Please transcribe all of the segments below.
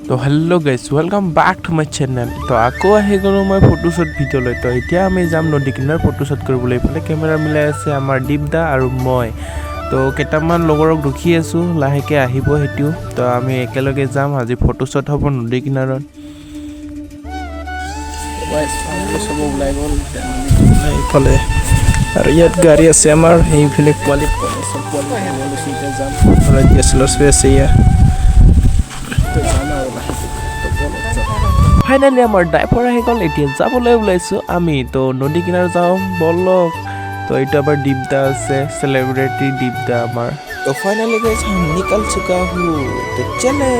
তো hello' guys welcome back to my channel. তো আকৌ আহি গ'লোঁ মই ফটোশ্বুট ভিডিঅ'লৈ। তো এতিয়া আমি যাম নদী কিনাৰ ফটোশ্বুট কৰিবলৈ। এইফালে কেমেৰা মিলাই আছে আমাৰ দীপদা আৰু মই। তো কেইটামান লগৰক ৰখি আছোঁ, লাহেকৈ আহিব সেইটোও। তো আমি একেলগে যাম, আজি ফটোশ্বুট হ'ব নদী কিনাৰত। এইফালে আৰু ইয়াত গাড়ী আছে আমাৰ, সেইফালে পোৱালি যাম আছে ইয়াত ফাইনেলি আমাৰ ড্ৰাইভাৰ আহি গ'ল, এতিয়া যাবলৈ ওলাইছোঁ আমি। তো নদী কিনাৰত যাওঁ বলক। তো এইটো আমাৰ দীপদা আছে, চেলিব্ৰিটি দীপদা আমাৰ। তো ফাইনেলি গাইজ हम निकल चुका हूँ, तो चलो।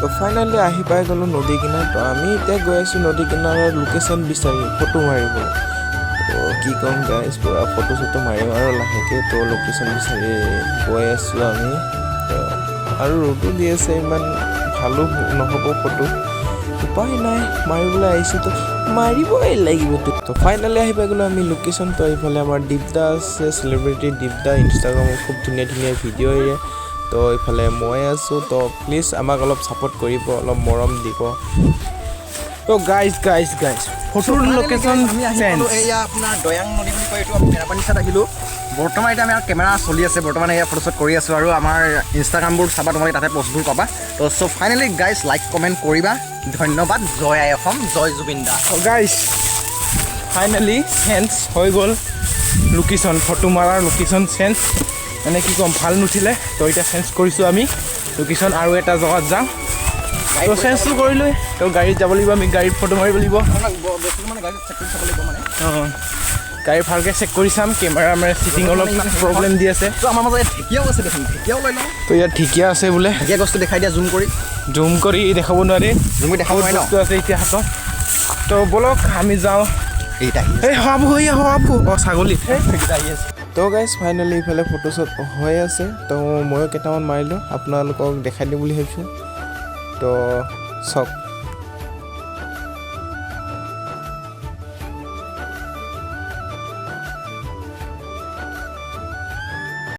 তো ফাইনেলি আহি পাই গ'লোঁ নদী কিনাৰত। তো আমি এতিয়া গৈ আছোঁ নদী কিনাৰৰ লোকেশ্যন বিচাৰি ফটো মাৰিবলৈ। তো কি ক'ম গাইজ, পূৰা ফটো চটো মাৰিম আৰু লাহেকৈ। তো লোকেশ্যন বিচাৰি গৈ আছোঁ আমি। তো আৰু ৰ'দো দি আছে, ইমান ভালো নহ'ব ফটো, উপায় নাই, মাৰিবলৈ আহিছোঁ তো মাৰিবই লাগিব। তো ফাইনেলি আহি পাই গ'লোঁ আমি লোকেশ্যন। তো এইফালে আমাৰ দীপদা আছে, চেলিব্ৰিটি দীপদা, ইনষ্টাগ্ৰামত খুব ধুনীয়া ধুনীয়া ভিডিঅ' এৰে। তো এইফালে মই আছোঁ। তো প্লিজ আমাক অলপ ছাপোৰ্ট কৰিব, অলপ মৰম দিব। তো গাইজ ফটোৰ লোকেশ্যন এয়া আপোনাৰ দয়াং নদী বুলি কয়, এইটো আমি মেৰাপানীচাত আহিলোঁ। বৰ্তমান এতিয়া আমাৰ কেমেৰা চলি আছে, বৰ্তমান এয়া ফটোশ্বুট কৰি আছোঁ। আৰু আমাৰ ইনষ্টাগ্ৰামবোৰ চাবা, তোমালোকে তাতে পষ্টবোৰ পাবা। তো চ' ফাইনেলি গাইজ লাইক কমেণ্ট কৰিবা, ধন্যবাদ। জয় আই অসম, জয় জুবিন দা। গাইজ ফাইনেলি চেঞ্জ হৈ গ'ল লোকেশ্যন, ফটো মাৰাৰ লোকেশ্যন চেঞ্জ। মানে কি ক'ম, ভাল নুঠিলে। তো এতিয়া চেঞ্জ কৰিছোঁ আমি লোকেশ্যন, আৰু এটা জেগাত যাম। তো চেঞ্জটো কৰিলোঁ। তো গাড়ীত যাব লাগিব, আমি গাড়ীত ফটো মাৰিব লাগিব। অঁ, গাড়ী ভালকৈ চেক কৰি চাম। কেমেৰা মানে চিটিং অলপ প্ৰব্লেম দি আছে। তো আমাৰ মাজত ঢেকীয়াও আছে দেখোন, ঢেকীয়াও লৈ লওঁ। তো ইয়াত ঢেকীয়া আছে বোলে, ঢেকীয়া গছটো দেখাই দিয়া, জুম কৰি দেখাব নোৱাৰি, জুম কৰি দেখাব নোৱাৰি ন। বস্তু আছে এতিয়া হাতত। তো ব'লক আমি যাওঁ। এইটা এই হাবু অঁ ছাগলী আহি আছে। তো গাইজ ফাইনেলি ইফালে ফটোশ্বুট হৈ আছে। তো ময়ো কেইটামান মাৰিলোঁ, আপোনালোকক দেখাই দিম বুলি ভাবিছোঁ। তো চাওক।